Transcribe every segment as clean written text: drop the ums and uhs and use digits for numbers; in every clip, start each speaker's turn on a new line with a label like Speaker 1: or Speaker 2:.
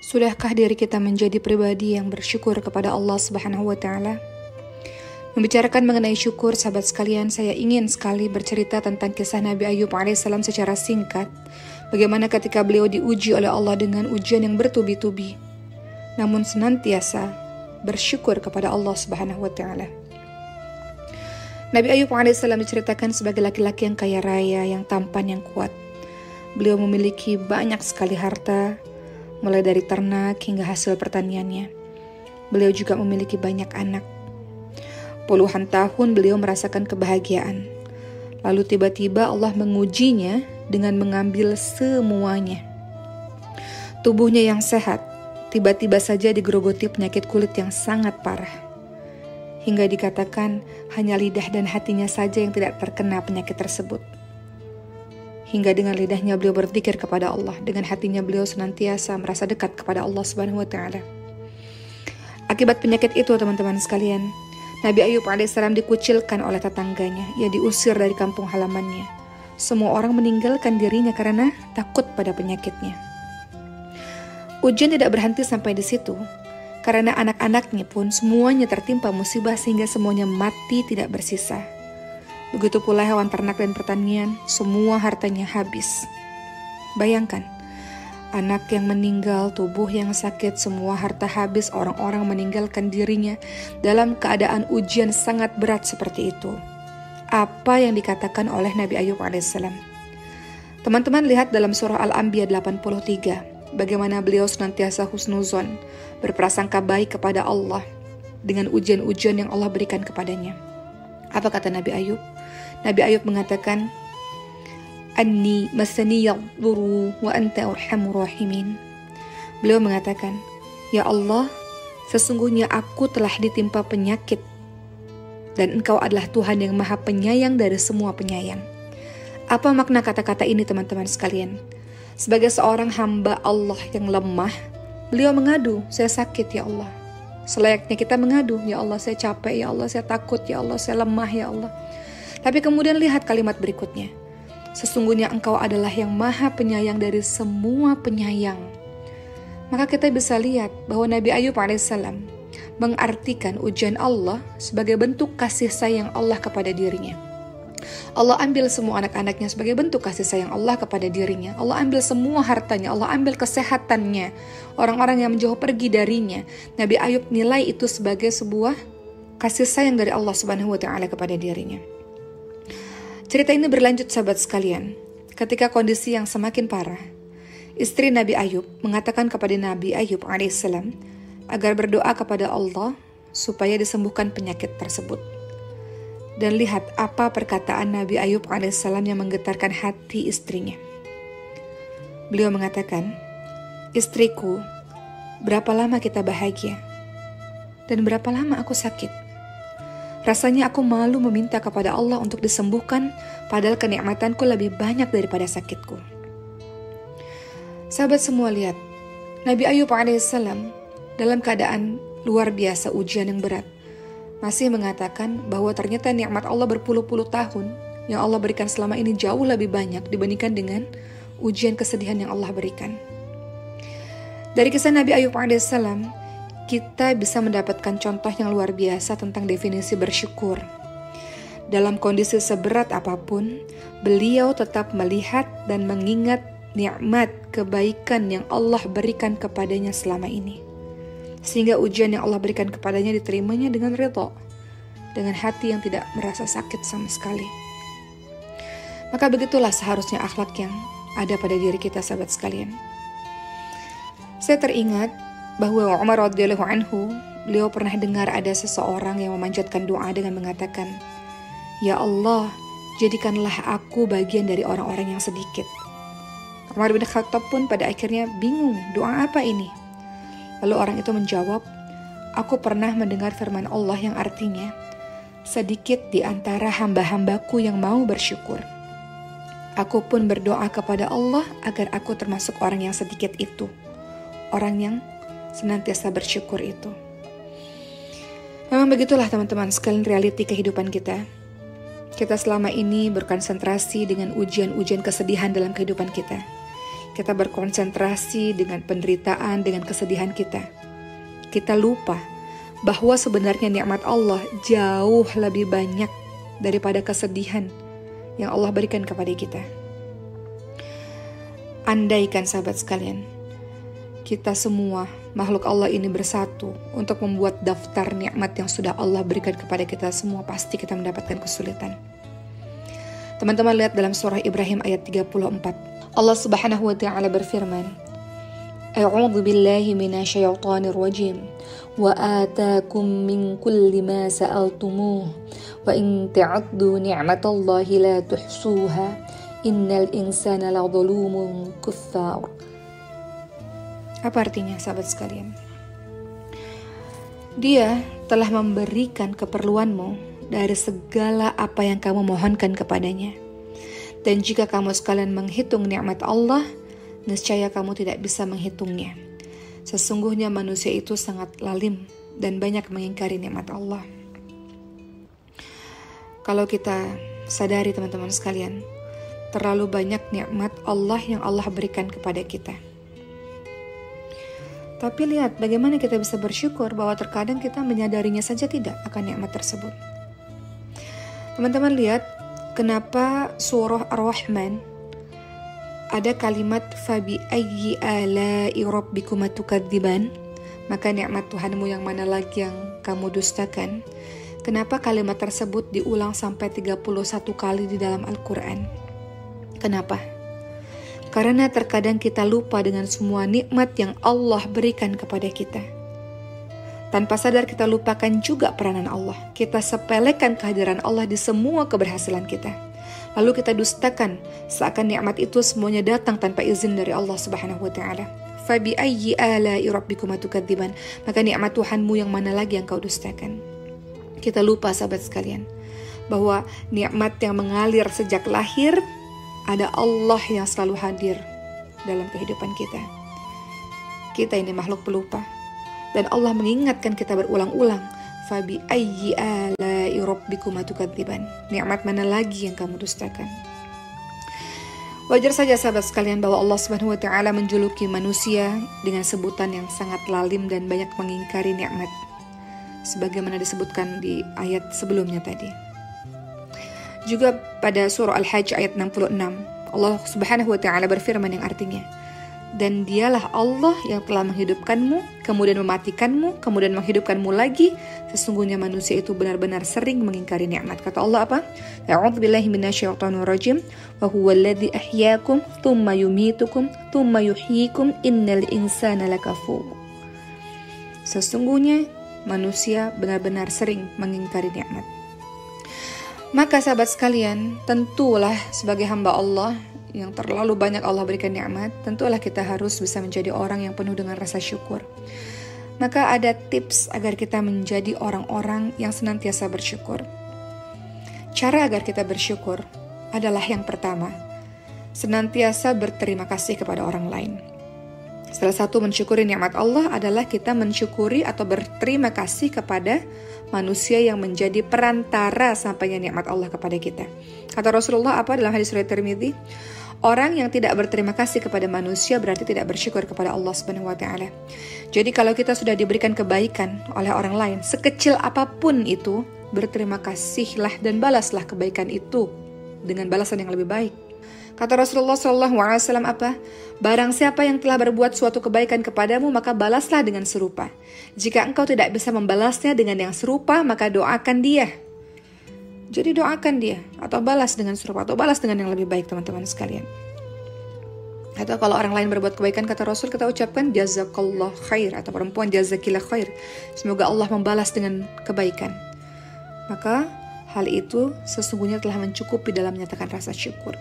Speaker 1: Sudahkah diri kita menjadi pribadi yang bersyukur kepada Allah Subhanahu wa Ta'ala? Membicarakan mengenai syukur, sahabat sekalian, saya ingin sekali bercerita tentang kisah Nabi Ayub alaihissalam secara singkat. Bagaimana ketika beliau diuji oleh Allah dengan ujian yang bertubi-tubi, namun senantiasa bersyukur kepada Allah Subhanahu wa Ta'ala. Nabi Ayub alaihissalam diceritakan sebagai laki-laki yang kaya raya, yang tampan, yang kuat. Beliau memiliki banyak sekali harta, mulai dari ternak hingga hasil pertaniannya. Beliau juga memiliki banyak anak. Puluhan tahun beliau merasakan kebahagiaan. Lalu tiba-tiba Allah mengujinya dengan mengambil semuanya. Tubuhnya yang sehat, tiba-tiba saja digerogoti penyakit kulit yang sangat parah. Hingga dikatakan hanya lidah dan hatinya saja yang tidak terkena penyakit tersebut. Hingga dengan lidahnya beliau berzikir kepada Allah, dengan hatinya beliau senantiasa merasa dekat kepada Allah Subhanahu wa Ta'ala. Akibat penyakit itu, teman-teman sekalian, Nabi Ayub alaihissalam dikucilkan oleh tetangganya, ia diusir dari kampung halamannya. Semua orang meninggalkan dirinya karena takut pada penyakitnya. Ujian tidak berhenti sampai di situ, karena anak-anaknya pun semuanya tertimpa musibah sehingga semuanya mati tidak bersisa. Begitu pula hewan ternak dan pertanian, semua hartanya habis. Bayangkan, anak yang meninggal, tubuh yang sakit, semua harta habis, orang-orang meninggalkan dirinya dalam keadaan ujian sangat berat seperti itu. Apa yang dikatakan oleh Nabi Ayub alaihissalam? Teman-teman lihat dalam surah Al-Anbiya 83, bagaimana beliau senantiasa husnuzon, berprasangka baik kepada Allah dengan ujian-ujian yang Allah berikan kepadanya. Apa kata Nabi Ayub? Nabi Ayub mengatakan, Anni masaniyad dhurru wa anta arhamur rahimin. Beliau mengatakan, Ya Allah, sesungguhnya aku telah ditimpa penyakit dan Engkau adalah Tuhan yang maha penyayang dari semua penyayang. Apa makna kata-kata ini, teman-teman sekalian? Sebagai seorang hamba Allah yang lemah, beliau mengadu, saya sakit ya Allah. Selayaknya kita mengadu, ya Allah saya capek, ya Allah saya takut, ya Allah saya lemah, ya Allah. Tapi kemudian lihat kalimat berikutnya. Sesungguhnya Engkau adalah yang maha penyayang dari semua penyayang. Maka kita bisa lihat bahwa Nabi Ayub alaihissalam mengartikan ujian Allah sebagai bentuk kasih sayang Allah kepada dirinya. Allah ambil semua anak-anaknya sebagai bentuk kasih sayang Allah kepada dirinya. Allah ambil semua hartanya, Allah ambil kesehatannya, orang-orang yang menjauh pergi darinya. Nabi Ayub nilai itu sebagai sebuah kasih sayang dari Allah Subhanahu wa Ta'ala kepada dirinya. Cerita ini berlanjut, sahabat sekalian. Ketika kondisi yang semakin parah, istri Nabi Ayub mengatakan kepada Nabi Ayub alaihissalam agar berdoa kepada Allah supaya disembuhkan penyakit tersebut. Dan lihat apa perkataan Nabi Ayub alaihissalam yang menggetarkan hati istrinya. Beliau mengatakan, Istriku, berapa lama kita bahagia? Dan berapa lama aku sakit? Rasanya aku malu meminta kepada Allah untuk disembuhkan, padahal kenikmatanku lebih banyak daripada sakitku. Sahabat semua lihat, Nabi Ayub alaihissalam dalam keadaan luar biasa ujian yang berat, masih mengatakan bahwa ternyata nikmat Allah berpuluh-puluh tahun yang Allah berikan selama ini jauh lebih banyak dibandingkan dengan ujian kesedihan yang Allah berikan. Dari kisah Nabi Ayub alaihissalam, kita bisa mendapatkan contoh yang luar biasa tentang definisi bersyukur. Dalam kondisi seberat apapun, beliau tetap melihat dan mengingat nikmat kebaikan yang Allah berikan kepadanya selama ini. Sehingga ujian yang Allah berikan kepadanya diterimanya dengan ridha, dengan hati yang tidak merasa sakit sama sekali. Maka begitulah seharusnya akhlak yang ada pada diri kita, sahabat sekalian. Saya teringat bahwa Umar radhiyallahu anhu, beliau pernah dengar ada seseorang yang memanjatkan doa dengan mengatakan, Ya Allah, jadikanlah aku bagian dari orang-orang yang sedikit. Umar bin Khattab pun pada akhirnya bingung, doa apa ini? Lalu orang itu menjawab, Aku pernah mendengar firman Allah yang artinya, sedikit di antara hamba-hambaku yang mau bersyukur. Aku pun berdoa kepada Allah agar aku termasuk orang yang sedikit itu, orang yang senantiasa bersyukur itu. Memang begitulah teman-teman sekalian realiti kehidupan kita. Kita selama ini berkonsentrasi dengan ujian-ujian kesedihan dalam kehidupan kita. kita berkonsentrasi dengan penderitaan, dengan kesedihan kita. Kita lupa bahwa sebenarnya nikmat Allah jauh lebih banyak daripada kesedihan yang Allah berikan kepada kita. Andaikan sahabat sekalian, kita semua makhluk Allah ini bersatu untuk membuat daftar nikmat yang sudah Allah berikan kepada kita semua, pasti kita mendapatkan kesulitan. Teman-teman lihat dalam surah Ibrahim ayat 34. Allah Subhanahu wa taala berfirman, A'udzu billahi minasyaitonir rajim. Wa ataakum min kulli ma sa'altumuh wa in ta'uddu ni'matallahi la tuhsuha innal insana ladzalumun kuffar. Apa artinya sahabat sekalian? Dia telah memberikan keperluanmu dari segala apa yang kamu mohonkan kepadanya. Dan jika kamu sekalian menghitung nikmat Allah, niscaya kamu tidak bisa menghitungnya. Sesungguhnya manusia itu sangat lalim dan banyak mengingkari nikmat Allah. Kalau kita sadari teman-teman sekalian, terlalu banyak nikmat Allah yang Allah berikan kepada kita. Tapi lihat bagaimana kita bisa bersyukur bahwa terkadang kita menyadarinya saja tidak akan nikmat tersebut. Teman-teman lihat, kenapa surah Ar-Rahman ada kalimat fabi ayyi ala'i rabbikuma tukadziban, maka nikmat Tuhanmu yang mana lagi yang kamu dustakan. Kenapa kalimat tersebut diulang sampai 31 kali di dalam Al-Quran? Kenapa? Karena terkadang kita lupa dengan semua nikmat yang Allah berikan kepada kita. Tanpa sadar kita lupakan juga peranan Allah. Kita sepelekan kehadiran Allah di semua keberhasilan kita. Lalu kita dustakan seakan nikmat itu semuanya datang tanpa izin dari Allah Subhanahu wa taala. Fabi ayyi ala'i rabbikuma tukadziban, maka nikmat Tuhanmu yang mana lagi yang kau dustakan? Kita lupa sahabat sekalian bahwa nikmat yang mengalir sejak lahir ada Allah yang selalu hadir dalam kehidupan kita. Kita ini makhluk pelupa dan Allah mengingatkan kita berulang-ulang, fabi ayyi ala'i rabbikuma tukadziban, nikmat mana lagi yang kamu dustakan? Wajar saja sahabat sekalian bahwa Allah Subhanahu wa taala menjuluki manusia dengan sebutan yang sangat lalim dan banyak mengingkari nikmat, sebagaimana disebutkan di ayat sebelumnya tadi. Juga pada surah Al-Hajj ayat 66, Allah Subhanahu wa taala berfirman yang artinya, dan dialah Allah yang telah menghidupkanmu, kemudian mematikanmu, kemudian menghidupkanmu lagi. Sesungguhnya manusia itu benar-benar sering mengingkari nikmat. Kata Allah apa? A'udzu billahi minasyaitonir rajim. Wa huwal ladzi ahyaakum tsumma yumitukum tsumma yuhyikum innal insana lakafur. Sesungguhnya manusia benar-benar sering mengingkari nikmat. Maka sahabat sekalian, tentulah sebagai hamba Allah yang terlalu banyak Allah berikan nikmat, tentulah kita harus bisa menjadi orang yang penuh dengan rasa syukur. Maka ada tips agar kita menjadi orang-orang yang senantiasa bersyukur. Cara agar kita bersyukur adalah yang pertama, senantiasa berterima kasih kepada orang lain. Salah satu mensyukuri nikmat Allah adalah kita mensyukuri atau berterima kasih kepada manusia yang menjadi perantara sampainya nikmat Allah kepada kita. Kata Rasulullah apa dalam hadis riwayat Tirmidzi? Orang yang tidak berterima kasih kepada manusia berarti tidak bersyukur kepada Allah Subhanahu wa taala. Jadi kalau kita sudah diberikan kebaikan oleh orang lain, sekecil apapun itu, berterima kasihlah dan balaslah kebaikan itu dengan balasan yang lebih baik. Kata Rasulullah SAW apa? Barang siapa yang telah berbuat suatu kebaikan kepadamu, maka balaslah dengan serupa. Jika engkau tidak bisa membalasnya dengan yang serupa, maka doakan dia. Jadi doakan dia, atau balas dengan serupa, atau balas dengan yang lebih baik teman-teman sekalian. Atau kalau orang lain berbuat kebaikan, kata Rasul, kita ucapkan jazakallah khair, atau perempuan jazakillah khair. Semoga Allah membalas dengan kebaikan. Maka hal itu sesungguhnya telah mencukupi dalam menyatakan rasa syukur.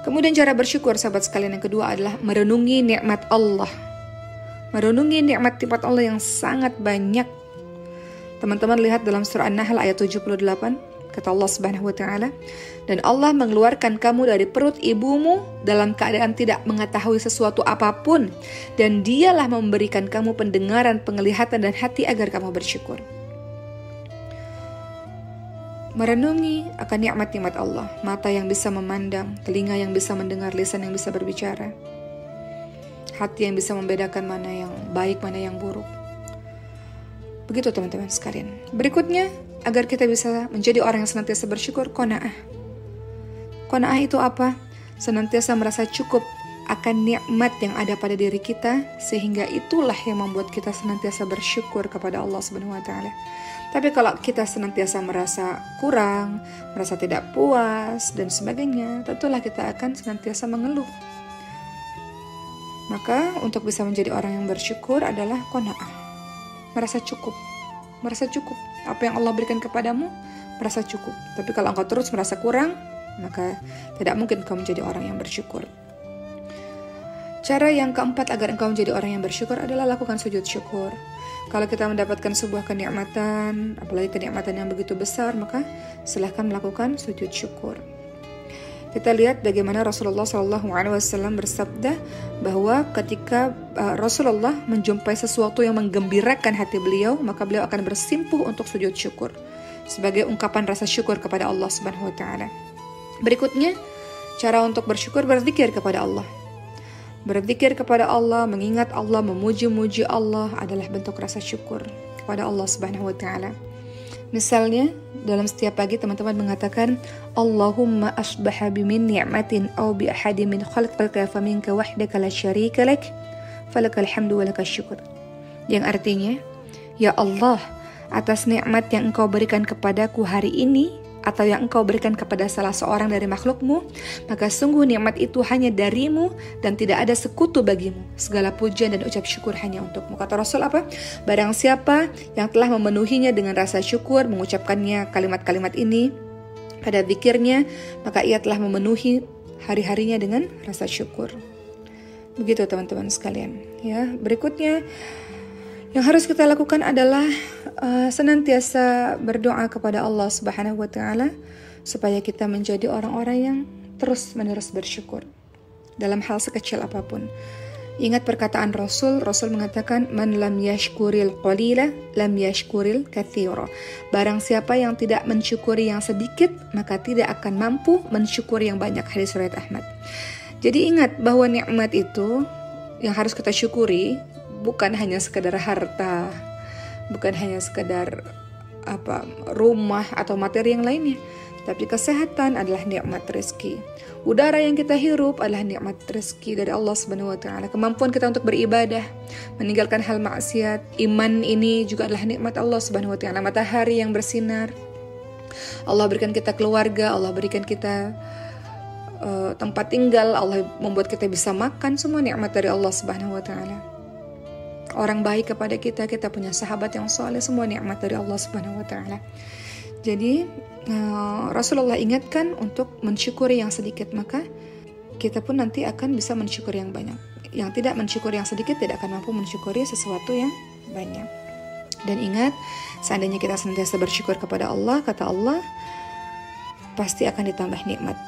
Speaker 1: Kemudian cara bersyukur sahabat sekalian yang kedua adalah merenungi nikmat Allah. Merenungi nikmat-nikmat Allah yang sangat banyak. Teman-teman lihat dalam surah An-Nahl ayat 78, kata Allah Subhanahu wa taala, dan Allah mengeluarkan kamu dari perut ibumu dalam keadaan tidak mengetahui sesuatu apapun, dan dialah memberikan kamu pendengaran, penglihatan dan hati agar kamu bersyukur. merenungi akan nikmat-nikmat Allah, mata yang bisa memandang, telinga yang bisa mendengar, lisan yang bisa berbicara, hati yang bisa membedakan mana yang baik, mana yang buruk. Begitu teman-teman sekalian. Berikutnya, agar kita bisa menjadi orang yang senantiasa bersyukur, qanaah. Qanaah itu apa? Senantiasa merasa cukup akan nikmat yang ada pada diri kita, sehingga itulah yang membuat kita senantiasa bersyukur kepada Allah Subhanahu wa taala. Tapi kalau kita senantiasa merasa kurang, merasa tidak puas dan sebagainya, tentulah kita akan senantiasa mengeluh. Maka untuk bisa menjadi orang yang bersyukur adalah qanaah. Merasa cukup. Merasa cukup. Apa yang Allah berikan kepadamu, merasa cukup. Tapi kalau engkau terus merasa kurang, maka tidak mungkin engkau menjadi orang yang bersyukur. Cara yang keempat agar engkau menjadi orang yang bersyukur adalah lakukan sujud syukur. Kalau kita mendapatkan sebuah kenikmatan, apalagi kenikmatan yang begitu besar, maka silahkan melakukan sujud syukur. Kita lihat bagaimana Rasulullah SAW bersabda bahwa ketika Rasulullah menjumpai sesuatu yang menggembirakan hati beliau, maka beliau akan bersimpuh untuk sujud syukur sebagai ungkapan rasa syukur kepada Allah Subhanahu wa taala. Berikutnya, cara untuk bersyukur berzikir kepada Allah. Berzikir kepada Allah, mengingat Allah, memuji-muji Allah adalah bentuk rasa syukur kepada Allah Subhanahu wa taala. Misalnya, dalam setiap pagi teman-teman mengatakan Allahumma asbaha bimin ni'matin aw bi ahadin min khalqika faminka wahdaka la syarika lak falakal hamdu wa lakal syukur. Yang artinya, ya Allah, atas nikmat yang engkau berikan kepadaku hari ini atau yang engkau berikan kepada salah seorang dari makhlukmu, maka sungguh nikmat itu hanya darimu dan tidak ada sekutu bagimu. Segala pujian dan ucap syukur hanya untukmu. Kata Rasul apa? Barang siapa yang telah memenuhinya dengan rasa syukur, mengucapkannya kalimat-kalimat ini pada zikirnya, maka ia telah memenuhi hari-harinya dengan rasa syukur. Begitu teman-teman sekalian. Ya, berikutnya yang harus kita lakukan adalah senantiasa berdoa kepada Allah Subhanahu wa taala supaya kita menjadi orang-orang yang terus-menerus bersyukur dalam hal sekecil apapun. Ingat perkataan Rasul mengatakan man lam yashkuril qalila lam yashkuril katsira. Barang siapa yang tidak mensyukuri yang sedikit, maka tidak akan mampu mensyukuri yang banyak. Hadis riwayat Ahmad. Jadi ingat bahwa nikmat itu yang harus kita syukuri bukan hanya sekedar harta, bukan hanya sekedar rumah atau materi yang lainnya, tapi kesehatan adalah nikmat rezeki. Udara yang kita hirup adalah nikmat rezeki dari Allah Subhanahu wa taala. Kemampuan kita untuk beribadah, meninggalkan hal maksiat, iman ini juga adalah nikmat Allah Subhanahu wa taala. Matahari yang bersinar, Allah berikan kita keluarga, Allah berikan kita tempat tinggal, Allah membuat kita bisa makan, semua nikmat dari Allah Subhanahu wa taala. Orang baik kepada kita, kita punya sahabat yang soleh, semua nikmat dari Allah Subhanahu wa taala. Jadi Rasulullah ingatkan untuk mensyukuri yang sedikit, maka kita pun nanti akan bisa mensyukuri yang banyak. Yang tidak mensyukuri yang sedikit tidak akan mampu mensyukuri sesuatu yang banyak. Dan ingat, seandainya kita senantiasa bersyukur kepada Allah, kata Allah, pasti akan ditambah nikmat.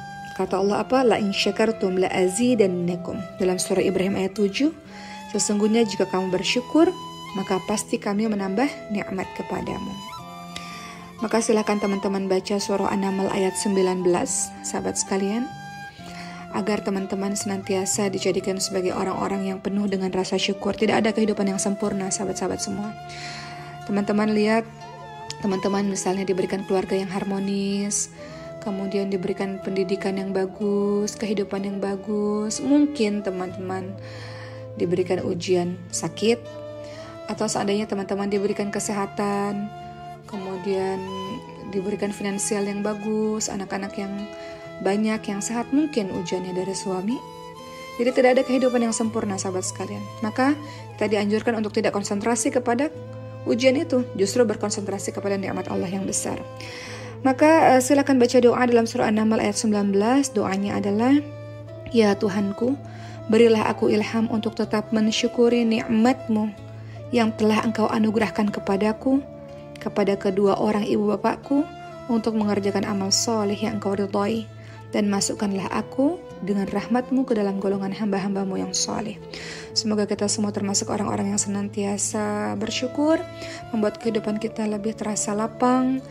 Speaker 1: Kata Allah apa? La in syakartum la azidannakum. Dalam surah Ibrahim ayat 7, sesungguhnya jika kamu bersyukur, maka pasti kami menambah nikmat kepadamu. Maka silakan teman-teman baca surah An-Naml ayat 19, sahabat sekalian, agar teman-teman senantiasa dijadikan sebagai orang-orang yang penuh dengan rasa syukur. Tidak ada kehidupan yang sempurna, sahabat-sahabat semua. Teman-teman lihat, teman-teman misalnya diberikan keluarga yang harmonis, kemudian diberikan pendidikan yang bagus, kehidupan yang bagus. Mungkin teman-teman diberikan ujian sakit, atau seandainya teman-teman diberikan kesehatan, kemudian diberikan finansial yang bagus, anak-anak yang banyak, yang sehat, mungkin ujiannya dari suami. Jadi tidak ada kehidupan yang sempurna, sahabat sekalian. Maka kita dianjurkan untuk tidak konsentrasi kepada ujian itu, justru berkonsentrasi kepada nikmat Allah yang besar. Maka silakan baca doa dalam surah An-Naml ayat 19. Doanya adalah, ya Tuhanku, berilah aku ilham untuk tetap mensyukuri nikmat-Mu yang telah Engkau anugerahkan kepadaku, kepada kedua orang ibu bapakku, untuk mengerjakan amal soleh yang Engkau ridhai, dan masukkanlah aku dengan rahmat-Mu ke dalam golongan hamba-hamba-Mu yang soleh. Semoga kita semua termasuk orang-orang yang senantiasa bersyukur, membuat kehidupan kita lebih terasa lapang,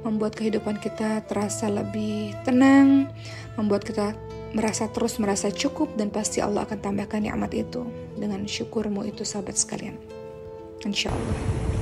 Speaker 1: membuat kehidupan kita terasa lebih tenang, membuat kita merasa cukup, dan pasti Allah akan tambahkan nikmat itu dengan syukurmu itu sahabat sekalian. Insya Allah.